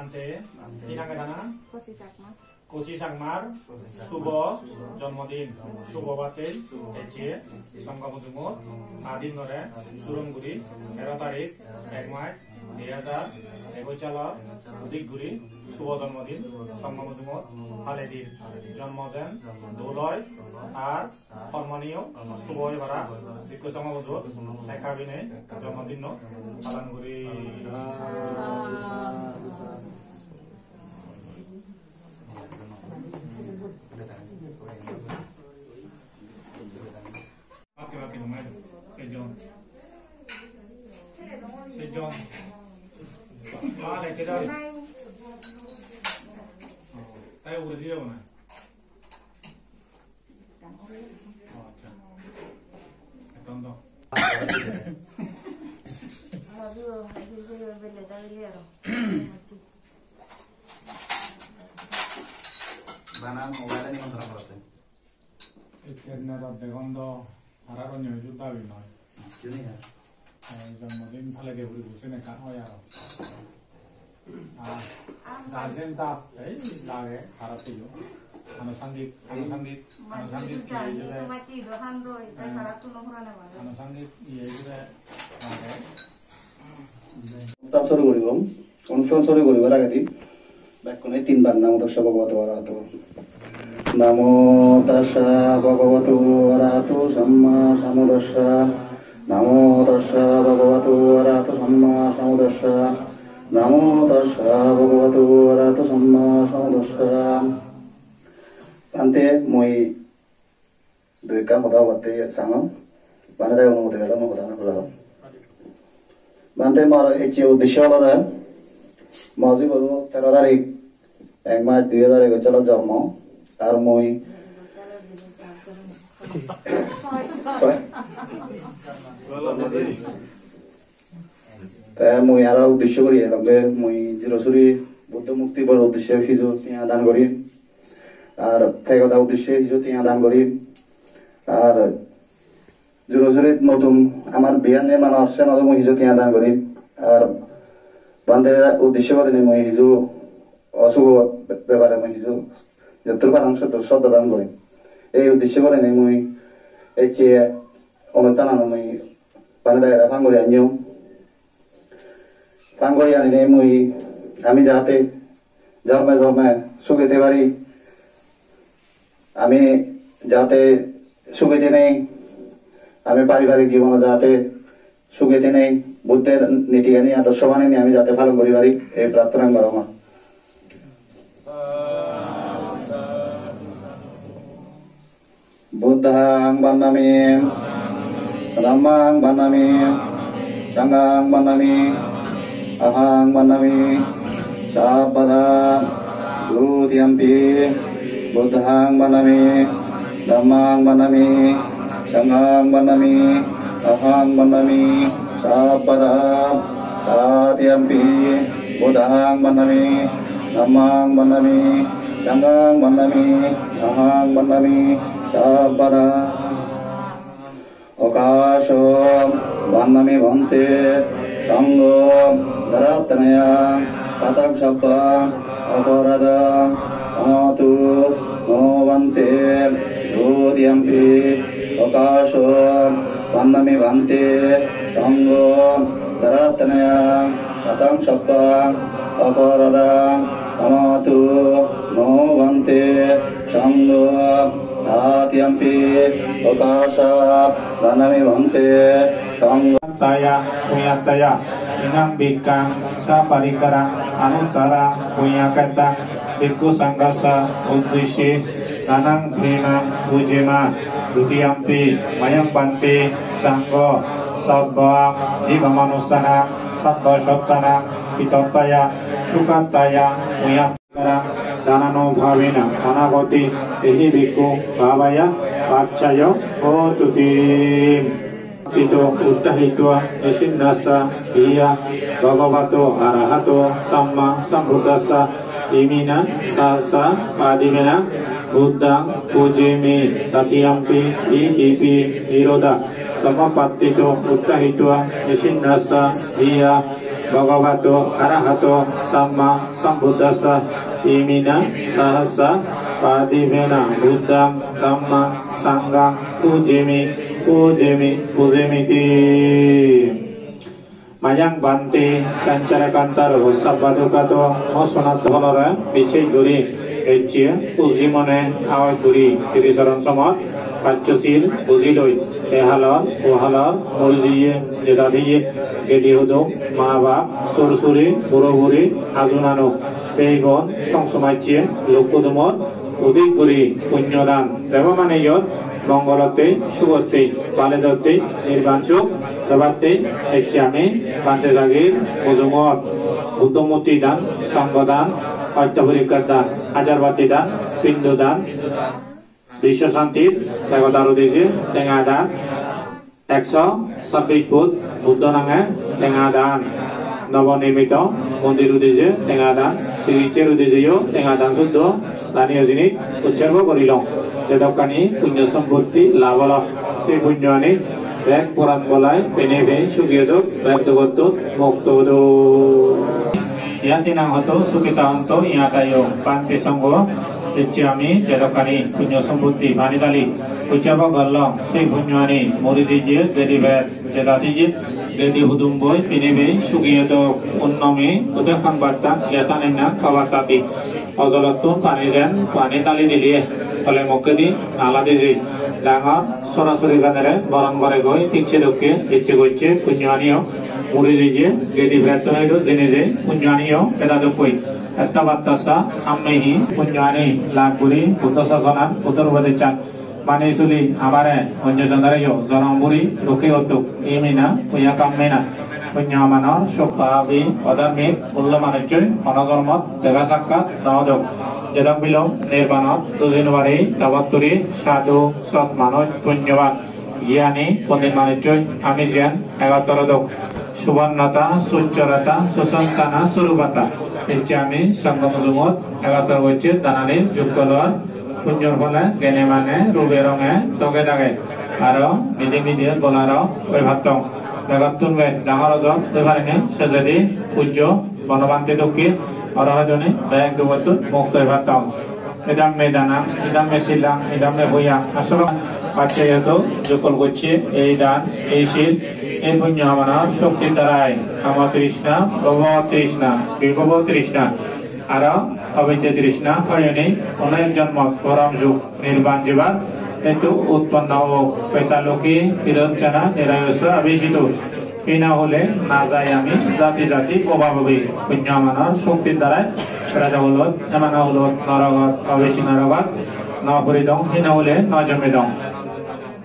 Bante, Tinangana, Kosi Sangmar, Subo, Jomodin, Subo Batil, Eche, Sangamuzumot, Adin Nore, Surumguri, Eratarik, Egmai, Niaza, Egochala, Udiguri, Subo Jomodin, Sangamuzumot, Haledir, Jomozen, Doloi, Ar, Formonio, Subo Evara, Bikusamuzot, Ekabine, Jomodino, Palanguri. Sejong, mana cedar? Tahu udah dia mana? Oh, contoh. Mana mobile ni mana berapa? Internet ada kondo, harapan yang juta bina. Jadi ya. Jomodin lagi beri busi nih kan ya. Darjen tak, lagi harap itu. Anu sangit. Anu sangit, iya juga. অনুষ্ঠান শুরু করিব লাগে দি ব্যাকরণে তিনবার নাম দর্শক ভগবত অরাহত নমো তাস্সা ভগবতো অরাহতো সম্মা সমুদ্রস্যা নমো তাস্সা ভগবতো অরাহতো সম্মা সমুদ্রস্যা নমো তাস্সা ভগবতো অরাহতো সম্মা সমুদ্রস্যা Ante moi duika hoda wate sango banada ono de galo hoda na hoda Bante mar echi uddeshyo hoda Mazi baru 13 tarik 1 March 2011 জন্ম আর মই মই আর উদ্দেশ্য করি লগে মই জিরোসুরি বুদ্ধ মুক্তি বড় উদ্দেশ্য হিজু তিয়া দান করি আর ফেগদা উদ্দেশ্যে হিজু তিয়া দান করি আর জিরোসুরি নতুন আমার বিয়া নির্মাণ আসছে নতুন মই হিজু তিয়া দান করি আর বান্ধে উদ্দেশ্য করে নি মই হিজু অশুভ ব্যাপারে মই হিজু যতটুকু অংশ শ্রদ্ধা দান করি এই উদ্দেশ্য করে নি মই এই চেয়ে অনুষ্ঠান মই বান্ধে ফাঙ্গরি আনিও ফাঙ্গরি আনি মই আমি যাতে জন্মে সুখেতে পারি আমি যাতে সুখেতে নেই আমি পারিবারিক জীবনে যাতে সুখেতে নেই বুদ্ধের নীতিজ্ঞানী আদর্শ মানে আমি যাতে পালন করি পারি এই প্রার্থনা করো মা বুদ্ধাং বান্নামি ধম্মাং বান্নামি সংঘাং বান্নামি অহং বান্নামি সাবধান দুতিয়ম্পি বুদ্ধাং বান্নামি ধম্মাং বান্নামি সংঘাং বান্নামি অহং বান্নামি Sabadam Satyampi Buddhang Manami Dhammang Manami Sanghang Manami Ahang Manami Sabadam Okasham Manami Bhante Sangham Dharattanaya Patak Sabba Aparadam Amatu Novante Dhodiyampi Okasham Manami Bhante Sangham Dharattanaya Patak Sabba Aparadam Amatu Novante Sangham Dhatyampi Okasha Manami Bhante Sangham Taya Punyataya Inang Bikang Saparikara Anuttara Punyakata Bhikkhu Sanghasa Uddhishi Nanang Prima Ujima Dutiyampi Mayang Panti Sangho Sabba Divamanusana Sabba Shottana Hitottaya Sukataya Punyakara Danano Bhavina Anagoti Ehi Bhikkhu Bhavaya Vachaya Hotuti Ito uttahitwa Nisinnasa Iya Bhagavato Arahato Samma Sambuddhassa Imina Sasa Padimena Buddhang Pujimi Tatiyampi Ihipi Niroda Samapattito Uttahitwa Nisinnasa Iya Bhagavato Arahato Samma Sambuddhassa Imina Sahasa Padivena Buddham Dhamma Sangham Pujimi Pujimiti Mayang Bante Sancara Kantaro Sabbadukato Mosunat Dolora Biche Guri Echia Pujimone Awa Guri Tirisaran Somot Pachosil Pujiloi Ehalor Uhalor Murziye Jedadiye Gedihudo Mahaba Sursuri Buroguri Azunano Pegon Songsomachie Lukudumor Udikuri Punyodan Devamaneyor Mongolote Shugote Paledote Nirbanchuk Dabate Echame Pantedagir Uzumot Udomuti Dan Sambodan Oitaburikadan Ajarbati Dan Pindudan Bisho Santir Segotaru Desi Tengadan Ekso Sabik Put Buddhananga Tengadan Nabonimito Mundiru Desi Tengadan Siricheru Desiyo Tengadan Suddo Tani Ojini Ucherbo Gorilong Dedokani Punya Sambuti Lavala Se Punyani Bek Purat Bolai Penebe Sugiyodok Bek Dogotut Moktodo Yatinang Hoto Sukita Honto Yatayo Panti Sanggo Ichiami Dedokani Punya Sambuti Vanidali Ucherbo Golong Se Punyani Muridiji Dedibet Jedadiji Dedi Hudumboy Penebe Sugiyodok Unnami Udakan Batak Yatanena Kawartati Ozolotun Panijan Panitali Dilie Oleh Mokedi Nala Desi Dangar Sorasuri Ganere Barang Baregoi Tikse Dokke Ichi Goche Punyaniyo Muridiji Gedi Bratonedo Zeneze Punyaniyo Pedadokoi Etta Battasa Ammehi Punyani Laguri Putosa Sonan Putorubadechan Manisuli Amare Onjodandarayo Zonamburi Ruki Otuk Imina Puyakamena Punyamanor Shopabi Odamik Ullamanachoi Onazormot Degasakat Naodok Jedam Bilong Nirbanot Tuzinwari Tavaturi Sadhu Sot Manoj Punyawan Yani Pondit Manichoi Amizian Egatorodok Subannata Sucharata Susantana Surubata Ichami Sangamuzumot Egatorgoche Danani Jukolor Punyor Bola Genemane Ruberonge Togedage Aro Midi Midi Bolaro Bevatong Megatun Wet Damarozon Devarine Sezedi Pujo Bonavante Doki Orahadone Bayak Duvatut Mokto Evatong Idam Medana Idam Mesilang Idam Mebuya Asoro Pachayato Jukol Goche Eidan Eishil Ebunyamana Shokti Tarai Amatrishna Bhava Trishna Vibhava Trishna Ara Avidya Trishna Hayani Onay Janmat Koramjuk Nirban Jivat Etu Utpannao Petaloki Hiranchana Nirayasa Abhishitu Pina Hole Nazayami Zati Zati Obhababi Punyamana Shokti Tarai Raja Ulot Yamana Ulot Naragat Abhishinaragat Napuridong Hina Hole Najamidong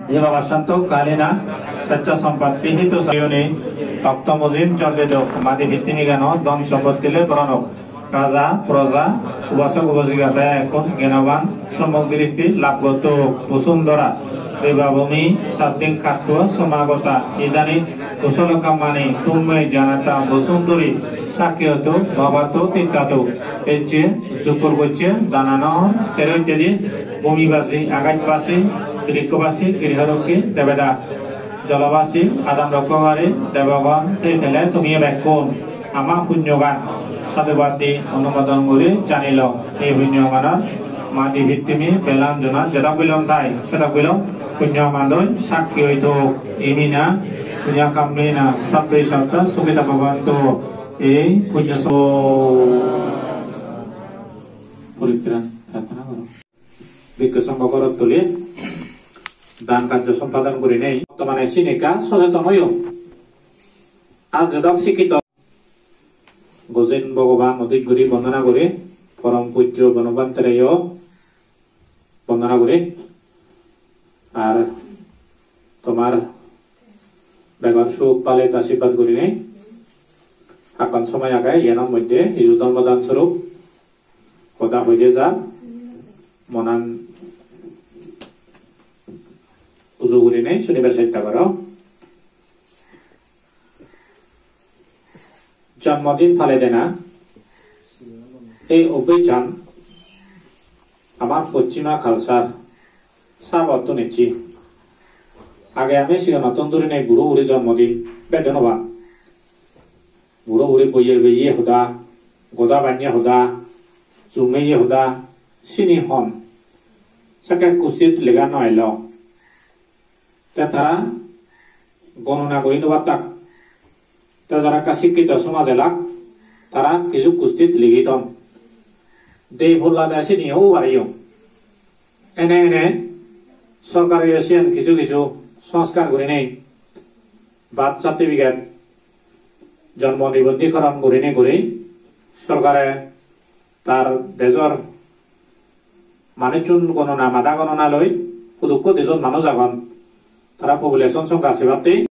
Eva Vasanto Kalina Sacha Sampatti Hitu Sayuni Bhakta Muzim Chordedok Madi Vittinigano Don Sombotile Pranok Raja Proza Ubasok Ubasika Ekon Genawan Sombok Diristi Labgoto Pusundora Devabhumi Sadding Katwa Samagota Idani Kusolokamani Tumme Janata Busunduri Sakyoto Babato Titato Eche Zukurgoche Danano Seroitedi Bumibasi Agajbasi Trikobasi Giriharoki Deveda Jalabasi Adam Rokovare Devavan Tritele Tumie Bekon Ama Punyogan Sadubati Onumadon Guri Janilo E Punyamana Madi Vittimi Belam Jona Jadabilom Tai Sadabilom Punyamandon Sakyoito Imina Punyakamena Sabbe Sabta Sukita Bhavanto E Punyaso Puripiran Katana Guru Bikkusam Bhagarot Tuli Dan Kanjo Sampadan Guri Nei Tomane Sinika Sosetonoyo Ajodok Sikito Gozen Bhagavan Odik Guri Bondana Guri Param Pujjo Banobantareyo Bondana Guri Ar Tomar Begar Shuk Pale Tashipat Guri Nei Akan Somay Agai Yenam Mujde Yudon Badan Surup Koda Mujde Zab Monan Uzu Guri Nei Sunibersit Tabaro জন্মদিন ফালে দেনা এই অভিযান আমার পশ্চিমা খালসার সাবত নেছি আগে আমি সিগা নতুন দূরে নেই গুরু উড়ি জন্মদিন বেদনবান Buru buri boyer beye huda, goda banya huda, zumeye huda, sini hon. Sakak kusit lega noelo. Tetara গণনা কৰি নবাতাক তা যারা শিক্ষিত সমাজ এলাক তারা কিছু কুস্তিত লিখিতন দেই ভুল্লা দেশে নিয়েও বাড়িও এনে এনে সরকারি এশিয়ান কিছু কিছু সংস্কার করে নেই বার্থ সার্টিফিকেট জন্ম নিবন্ধীকরণ করে নে করে সরকারে তার দেশর মানুষজন গণনা মাদা গণনা লই সুদক্ষ দেশত মানুষ আগন তারা পপুলেশন সংখ্যা সেবাতে